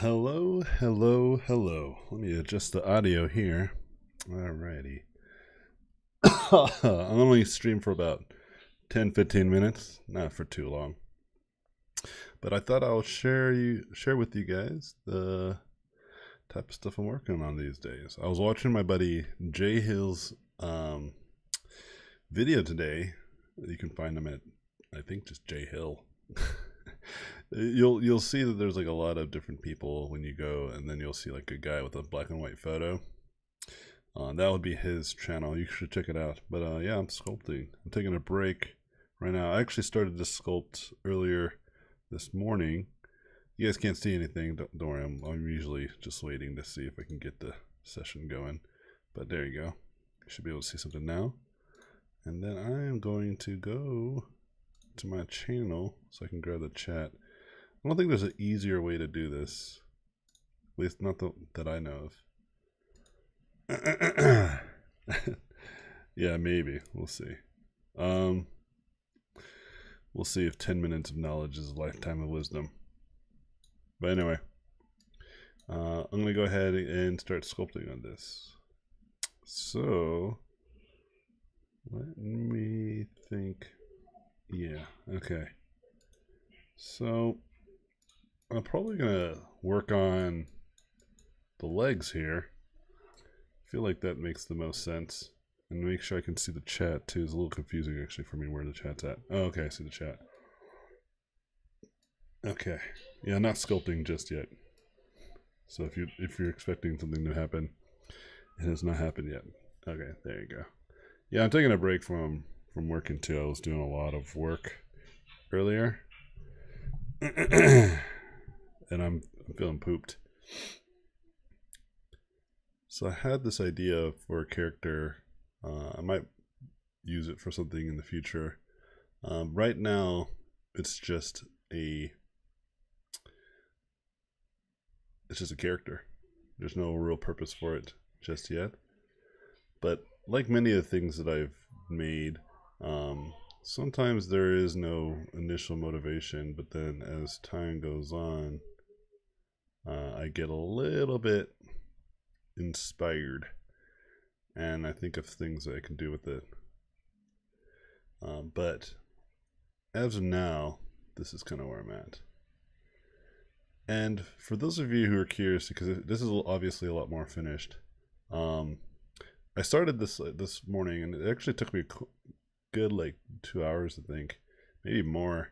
Hello, hello, hello. Let me adjust the audio here. Alrighty. I'll only stream for about 10-15 minutes, not for too long. But I thought I'll share with you guys the type of stuff I'm working on these days. I was watching my buddy Jay Hill's video today. You can find him at, I think, just Jay Hill. You'll see that there's like a lot of different people when you go, and then you'll see like a guy with a black and white photo. That would be his channel. You should check it out. But yeah, I'm sculpting. I'm taking a break right now. I actually started this sculpt earlier this morning. You guys can't see anything. Don't worry. I'm usually just waiting to see if I can get the session going. But there you go. You should be able to see something now. And then I am going to go to my channel so I can grab the chat. I don't think there's an easier way to do this, at least not that I know of. Yeah, maybe we'll see. We'll see if 10 minutes of knowledge is a lifetime of wisdom. But anyway, I'm gonna go ahead and start sculpting on this. So let me think. Yeah, okay. So I'm probably gonna work on the legs here. I feel like that makes the most sense. And make sure I can see the chat too. It's a little confusing actually for me where the chat's at. Oh, okay, I see the chat. Okay. Yeah, not sculpting just yet. So if you're expecting something to happen, it has not happened yet. Okay, there you go. Yeah, I'm taking a break from working too. I was doing a lot of work earlier. And I'm feeling pooped. So I had this idea for a character. I might use it for something in the future. Right now, it's just a character. There's no real purpose for it just yet. But like many of the things that I've made, sometimes there is no initial motivation, but then as time goes on, I get a little bit inspired, and I think of things that I can do with it. But as of now, this is kind of where I'm at. And for those of you who are curious, because this is obviously a lot more finished, I started this morning, and it actually took me a good like 2 hours, I think, maybe more.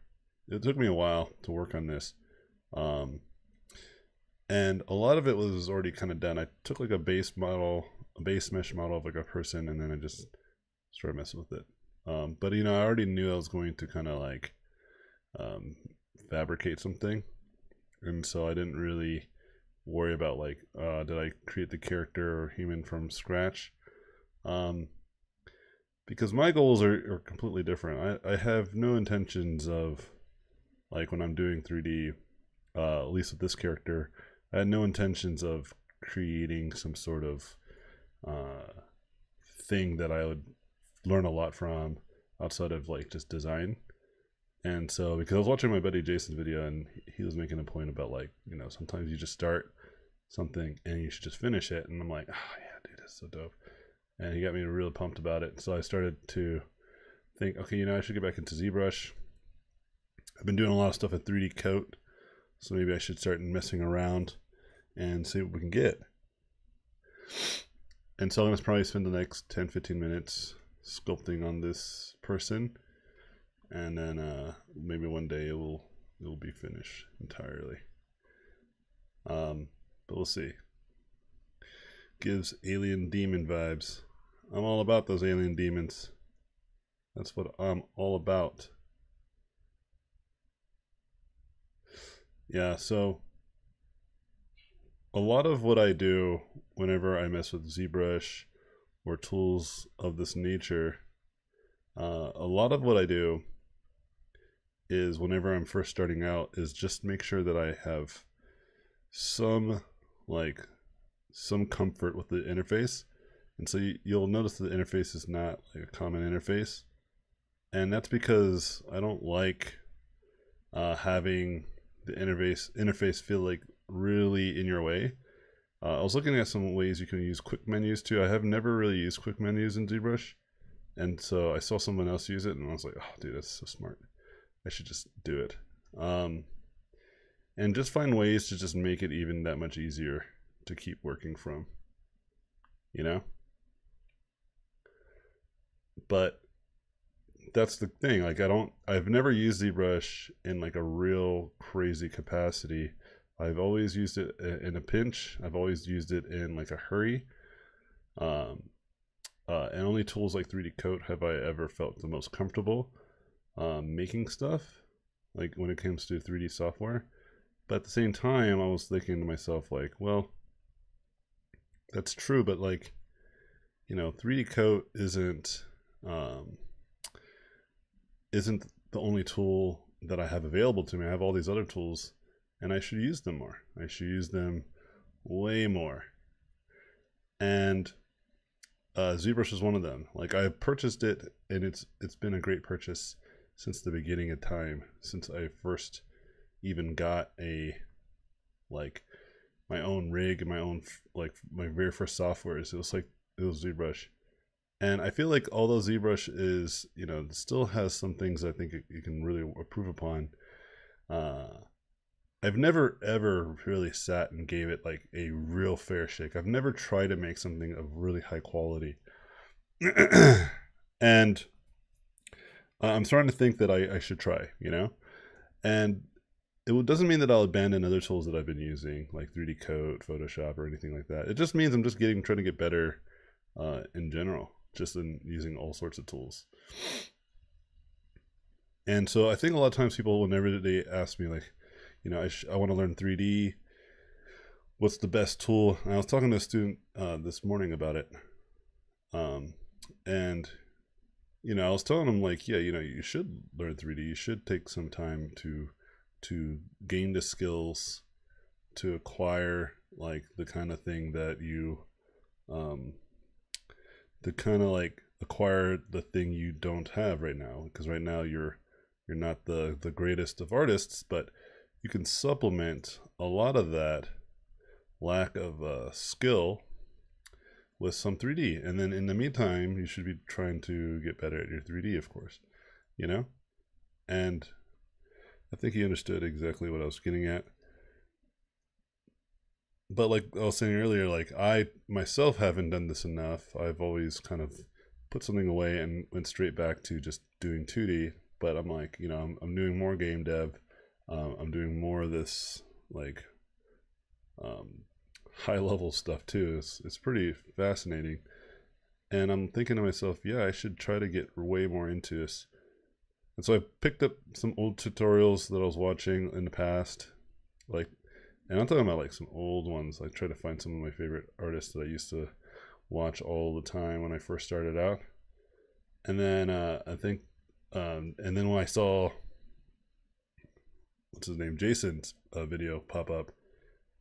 It took me a while to work on this. And a lot of it was already kind of done. I took like a base mesh model of like a person, and then I just started messing with it. But you know, I already knew I was going to kind of like fabricate something, and so I didn't really worry about like, did I create the character or human from scratch? Because my goals are completely different. I have no intentions of, like when I'm doing 3D, at least with this character, I had no intentions of creating some sort of thing that I would learn a lot from outside of like just design. And so, because I was watching my buddy Jason's video, and he was making a point about like, you know, sometimes you just start something and you should just finish it. And I'm like, oh yeah, dude, that's so dope. And he got me really pumped about it. So I started to think, okay, you know, I should get back into ZBrush. I've been doing a lot of stuff with 3D Coat, so maybe I should start messing around and see what we can get. And so I'm going to probably spend the next 10-15 minutes sculpting on this person, and then maybe one day it will be finished entirely. But we'll see. Gives alien demon vibes. I'm all about those alien demons. That's what I'm all about. Yeah, so a lot of what I do whenever I mess with ZBrush or tools of this nature, a lot of what I do is whenever I'm first starting out is just make sure that I have some comfort with the interface. And so you'll notice that the interface is not like a common interface, and that's because I don't like having the interface feel like really in your way. I was looking at some ways you can use quick menus too. I have never really used quick menus in ZBrush, and so I saw someone else use it, and I was like, oh, dude, that's so smart. I should just do it. And just find ways to just make it even that much easier to keep working from, you know? But that's the thing, like I've never used ZBrush in like a real crazy capacity. I've always used it in a pinch. I've always used it in like a hurry. And only tools like 3D Coat have I ever felt the most comfortable making stuff, like when it comes to 3D software. But at the same time, I was thinking to myself, like, well, that's true, but like, you know, 3D Coat isn't the only tool that I have available to me. I have all these other tools, and I should use them more. I should use them way more. And ZBrush is one of them. Like, I purchased it, and it's been a great purchase since the beginning of time, since I first even got a like my own rig and my own like my very first software. It was ZBrush. And I feel like although ZBrush is, you know, still has some things I think you can really improve upon, I've never ever really sat and gave it like a real fair shake. I've never tried to make something of really high quality. And I'm starting to think that I should try, you know? And it doesn't mean that I'll abandon other tools that I've been using, like 3D Coat, Photoshop, or anything like that. It just means I'm just trying to get better in general, just in using all sorts of tools. And so I think a lot of times people, whenever they ask me, like, you know, I want to learn 3D, what's the best tool? And I was talking to a student this morning about it. And, you know, I was telling him, like, yeah, you know, you should learn 3D. You should take some time to gain the skills, to acquire, like, the kind of thing that you, to kind of, like, acquire the thing you don't have right now. Because right now you're not the greatest of artists, but you can supplement a lot of that lack of skill with some 3D. And then in the meantime, you should be trying to get better at your 3D, of course, you know? And I think he understood exactly what I was getting at. But like I was saying earlier, like I myself haven't done this enough. I've always kind of put something away and went straight back to just doing 2D. But I'm like, you know, I'm doing more game dev. I'm doing more of this like high level stuff too. It's pretty fascinating. And I'm thinking to myself, yeah, I should try to get way more into this. And so I picked up some old tutorials that I was watching in the past, like, and I'm talking about like some old ones. I try to find some of my favorite artists that I used to watch all the time when I first started out. And then I think, and then when I saw, what's his name, Jason's video pop up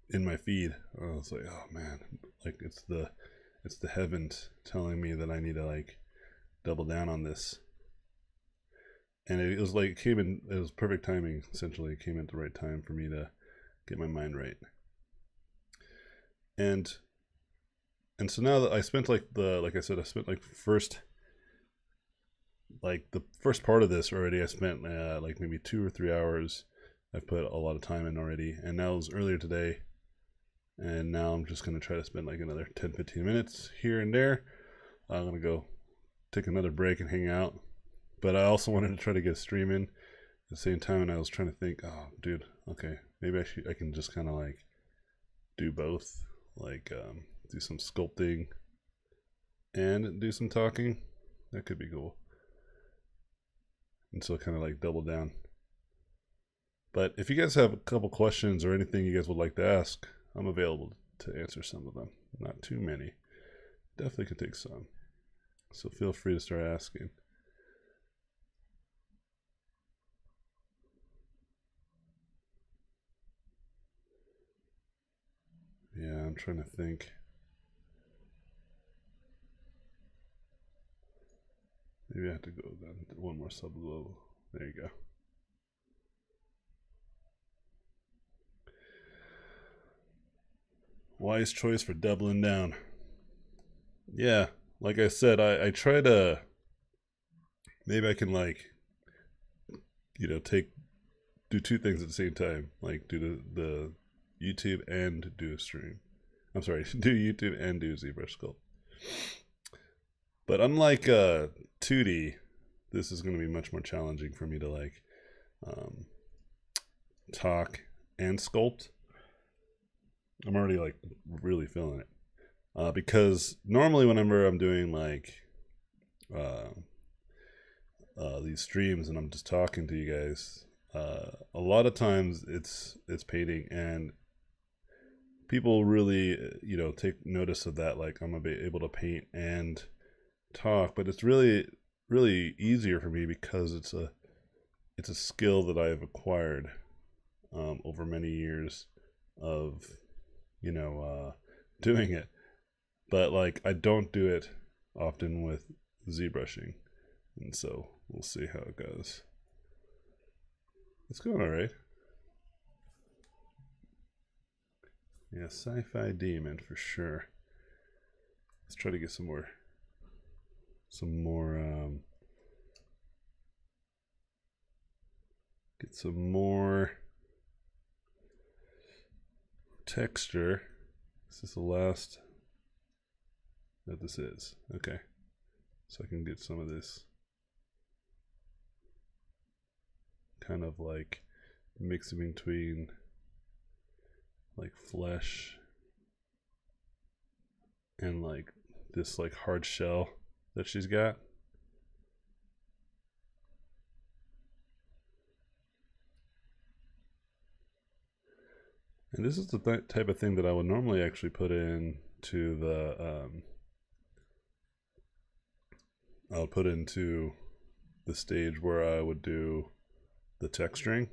in my feed, I was like, oh man, like it's the heavens telling me that I need to like double down on this. And it was like it was perfect timing. Essentially, it came at the right time for me to get my mind right. And so now that I spent like I spent like the first part of this already. I spent like maybe 2 or 3 hours. I've put a lot of time in already, and now it was earlier today, and now I'm just gonna try to spend like another 10-15 minutes here and there. I'm gonna go take another break and hang out, but I also wanted to try to get a stream in at the same time, and I was trying to think, oh dude, okay, maybe I can just kind of like do both, like do some sculpting and do some talking. That could be cool. And so kind of like double down. But if you guys have a couple questions or anything you guys would like to ask, I'm available to answer some of them. Not too many. Definitely could take some. So feel free to start asking. Yeah, I'm trying to think. Maybe I have to go down one more subglobe. There you go. Wise choice for doubling down. Yeah, like I said, I try to, maybe I can like, you know, do two things at the same time, like do the YouTube and do a stream. I'm sorry, do YouTube and do ZBrush sculpt. But unlike 2D, this is going to be much more challenging for me to like talk and sculpt. I'm already like really feeling it because normally whenever I'm doing like these streams and I'm just talking to you guys, a lot of times it's painting, and people really you know take notice of that. Like I'm gonna be able to paint and talk, but it's really easier for me because it's a skill that I've acquired over many years of you know doing it. But like I don't do it often with ZBrushing, and so we'll see how it goes. It's going all right. Yeah, sci-fi demon for sure. Let's try to get some more get some more texture. This is the last that this is. Okay, so I can get some of this kind of like mixing between like flesh and like this like hard shell that she's got. And this is the type of thing that I would normally actually put into the I'll put into the stage where I would do the texturing.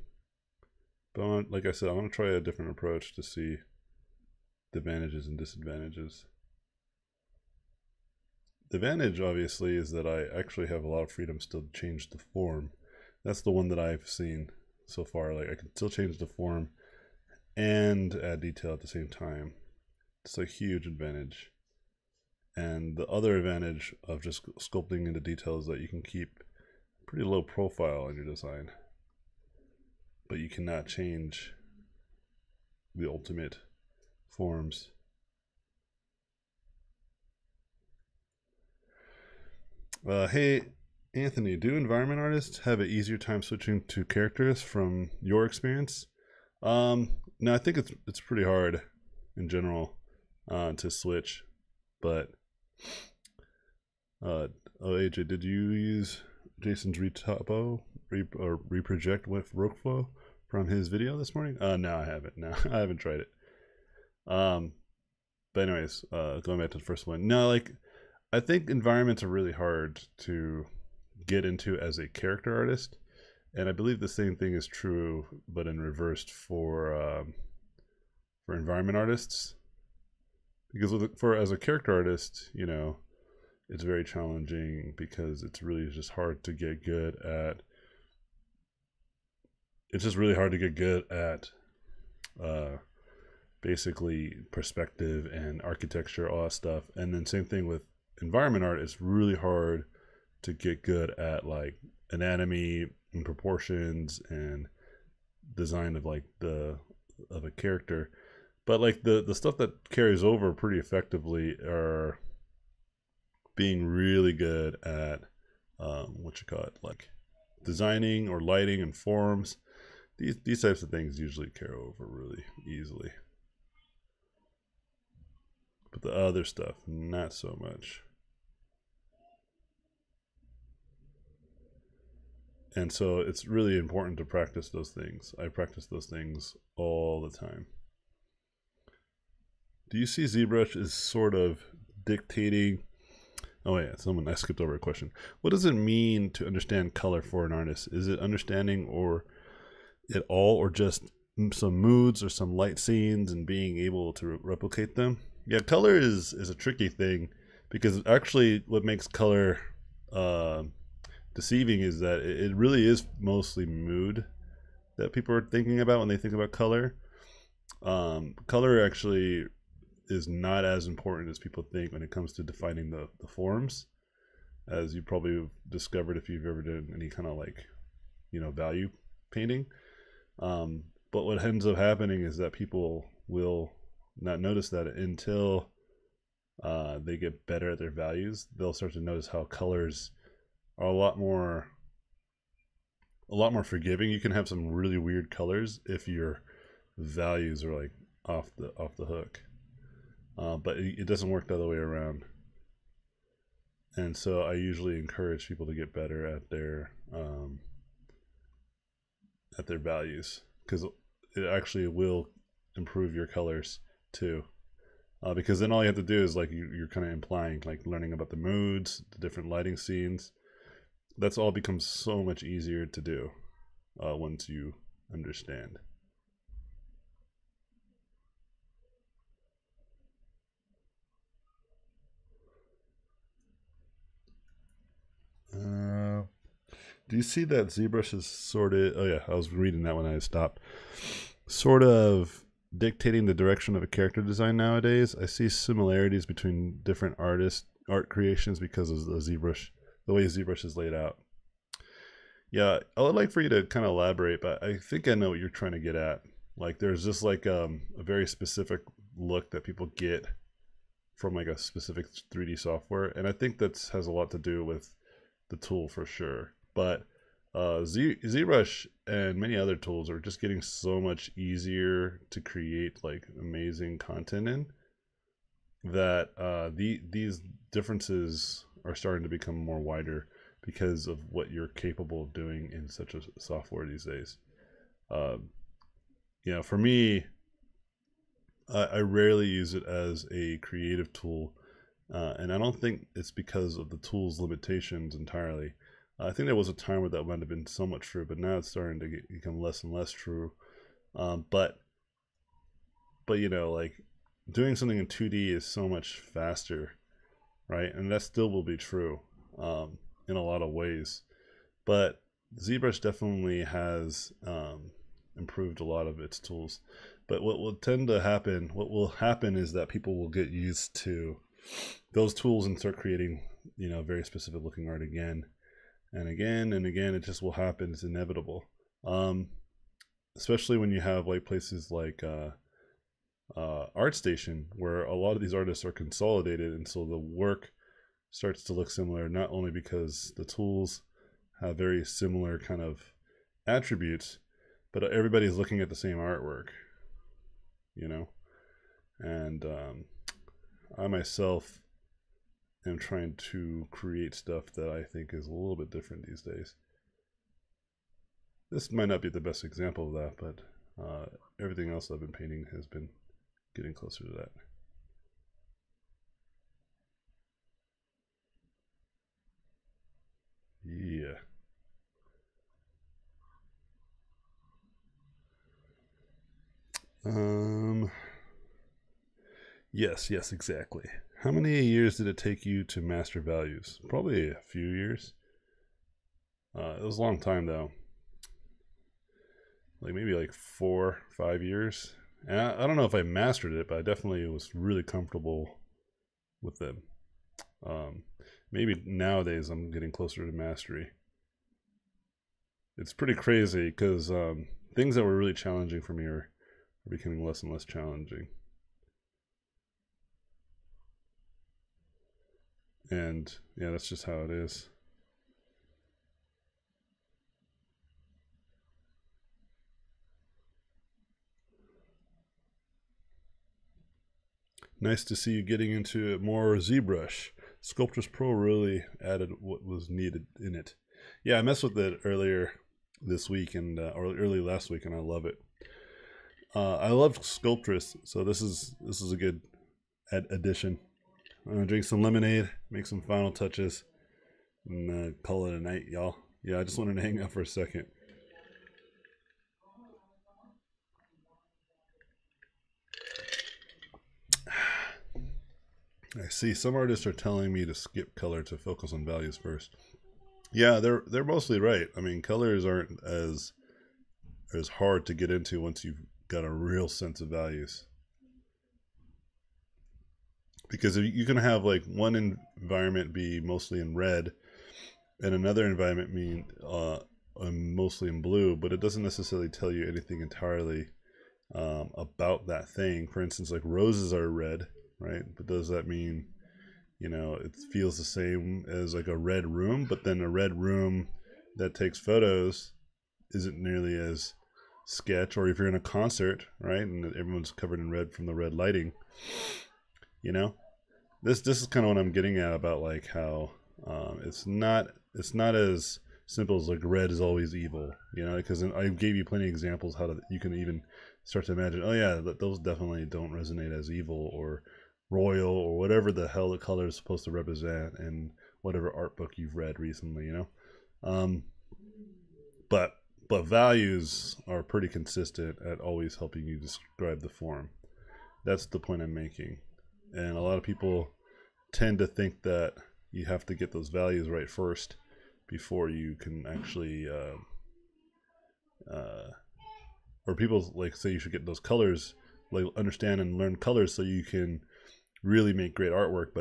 But like I said, I'm going to try a different approach to see the advantages and disadvantages. The advantage, obviously, is that I actually have a lot of freedom still to change the form. That's the one that I've seen so far. Like I can still change the form and add detail at the same time. It's a huge advantage. And the other advantage of just sculpting into detail is that you can keep pretty low profile in your design, but you cannot change the ultimate forms. Hey, Anthony, do environment artists have an easier time switching to characters from your experience? No, I think it's pretty hard in general to switch, but oh AJ, did you use Jason's reproject with workflow from his video this morning? No, I haven't. No, I haven't tried it. But anyways, going back to the first one, no, like I think environments are really hard to get into as a character artist, and I believe the same thing is true, but in reversed for environment artists. Because as a character artist, you know, it's very challenging because it's really just hard to get good at. It's just really hard to get good at basically perspective and architecture, all that stuff. And then same thing with environment art. It's really hard to get good at like anatomy and proportions and design of like of a character. But like the stuff that carries over pretty effectively are being really good at what you call it, like designing or lighting and forms. These types of things usually carry over really easily. But the other stuff, not so much. And so it's really important to practice those things. I practice those things all the time. Do you see ZBrush as sort of dictating? Oh yeah, I skipped over a question. What does it mean to understand color for an artist? Is it understanding it all, or just some moods or some light scenes and being able to replicate them? Yeah, color is a tricky thing, because actually what makes color deceiving is that it really is mostly mood that people are thinking about when they think about color. Color actually is not as important as people think when it comes to defining the forms, as you probably have discovered if you've ever done any kind of like, you know, value painting. But what ends up happening is that people will not notice that until they get better at their values. They'll start to notice how colors are a lot more forgiving. You can have some really weird colors if your values are like off the hook, but it doesn't work the other way around. And so I usually encourage people to get better at their values, because it actually will improve your colors too. Because then all you have to do is like you're kind of implying, like learning about the moods, the different lighting scenes. That's all becomes so much easier to do once you understand. Do you see that ZBrush is sort of, oh yeah, I was reading that when I stopped, sort of dictating the direction of a character design nowadays? I see similarities between different art creations because of the ZBrush, the way ZBrush is laid out. Yeah, I would like for you to kind of elaborate, but I think I know what you're trying to get at. Like there's just like a very specific look that people get from like a specific 3D software, and I think that has a lot to do with the tool for sure. But ZBrush and many other tools are just getting so much easier to create like amazing content in, that these differences are starting to become more wider because of what you're capable of doing in such a software these days. You know, for me, I rarely use it as a creative tool, and I don't think it's because of the tool's limitations entirely. I think there was a time where that might have been somewhat true, but now it's starting to become less and less true. But you know, like doing something in 2D is so much faster, right? And that still will be true in a lot of ways. But ZBrush definitely has improved a lot of its tools. But what will happen is that people will get used to those tools and start creating, you know, very specific looking art again and again and again. It just will happen. It's inevitable. Especially when you have like places like ArtStation, where a lot of these artists are consolidated, and so the work starts to look similar, not only because the tools have very similar kind of attributes, but everybody's looking at the same artwork, you know. And I myself am trying to create stuff that I think is a little bit different these days. This might not be the best example of that, but everything else I've been painting has been getting closer to that. Yeah. Yes, exactly. How many years did it take you to master values? Probably a few years. It was a long time though. Like maybe like 4, 5 years. And I don't know if I mastered it, but I definitely was really comfortable with them. Maybe nowadays I'm getting closer to mastery. It's pretty crazy because things that were really challenging for me are becoming less and less challenging. And yeah, that's just how it is. Nice to see you getting into more ZBrush. Sculptors Pro really added what was needed in it. Yeah, I messed with it earlier this week and or early last week, and I love it. I love Sculptress, so this is a good addition. I'm gonna drink some lemonade, make some final touches, and call it a night, y'all. Yeah, I just wanted to hang out for a second. I see some artists are telling me to skip color to focus on values first. Yeah, they're mostly right. I mean, colors aren't as hard to get into once you've got a real sense of values. Because you can have like one environment be mostly in red and another environment mean mostly in blue, but it doesn't necessarily tell you anything entirely about that thing. For instance, like roses are red, right? But does that mean, you know, it feels the same as like a red room, but then a red room that takes photos isn't nearly as sketch? Or if you're in a concert, right, and everyone's covered in red from the red lighting, you know, this is kind of what I'm getting at about like how it's not as simple as like red is always evil, you know, because I gave you plenty of examples how you can even start to imagine, oh yeah, those definitely don't resonate as evil or royal or whatever the hell the color is supposed to represent in whatever art book you've read recently, you know. But values are pretty consistent at always helping you describe the form. That's the point I'm making. And a lot of people tend to think that you have to get those values right first before you can actually or people like say you should get those colors, like understand and learn colors so you can really make great artwork.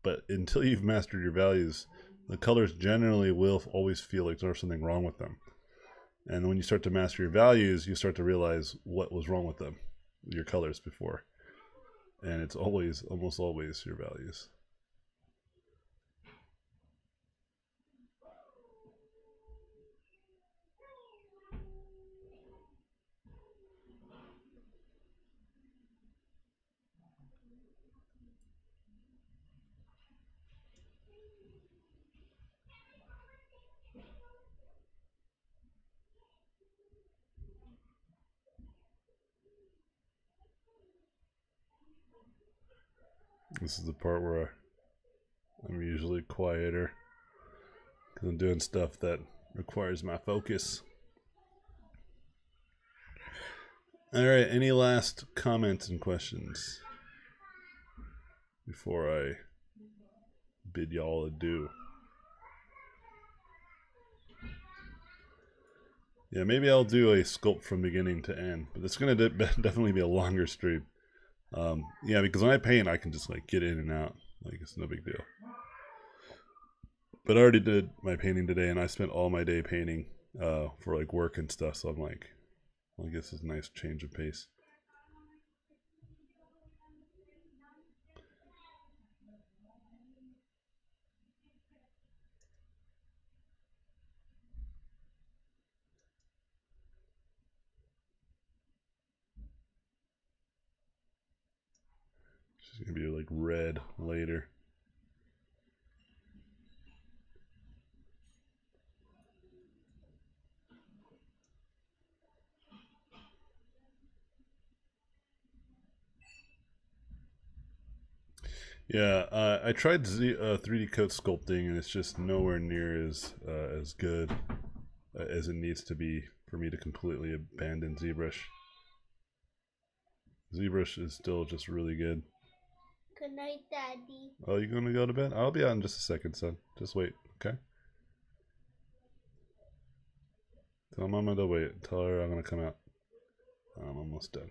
But until you've mastered your values, the colors generally will always feel like there's something wrong with them. And when you start to master your values, you start to realize what was wrong with them, your colors before. And it's always, almost always, your values. This is the part where I'm usually quieter because I'm doing stuff that requires my focus. All right, any last comments and questions before I bid y'all adieu? Yeah, maybe I'll do a sculpt from beginning to end, but it's going to definitely be a longer stream. Yeah, because when I paint, I can just like get in and out. Like it's no big deal. But I already did my painting today, and I spent all my day painting for like work and stuff. So I'm like, well, I guess it's a nice change of pace. She's gonna be like red later. Yeah, I tried 3D coat sculpting, and it's just nowhere near as good as it needs to be for me to completely abandon ZBrush. ZBrush is still just really good. Good night, Daddy. Oh, you gonna go to bed? I'll be out in just a second, son. Just wait, okay? Tell Mama to wait. Tell her I'm gonna come out. I'm almost done.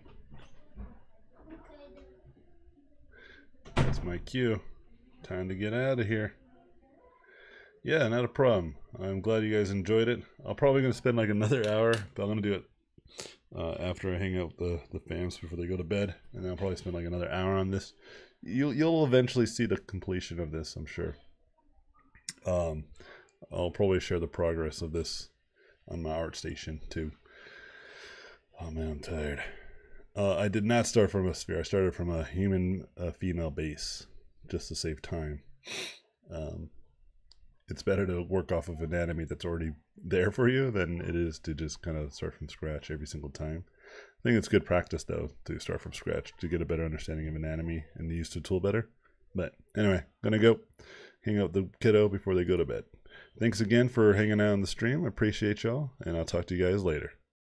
That's my cue. Time to get out of here. Yeah, not a problem. I'm glad you guys enjoyed it. I'm probably gonna spend like another hour, but I'm gonna do it after I hang out the fams before they go to bed, and then I'll probably spend like another hour on this. You'll eventually see the completion of this, I'm sure. I'll probably share the progress of this on my art station too. Oh man, I'm tired. I did not start from a sphere. I started from a human female base just to save time. It's better to work off of anatomy that's already there for you than it is to just kind of start from scratch every single time. I think it's good practice though to start from scratch to get a better understanding of anatomy and use the tool better. But anyway, gonna go hang out with the kiddo before they go to bed. Thanks again for hanging out on the stream. I appreciate y'all, and I'll talk to you guys later.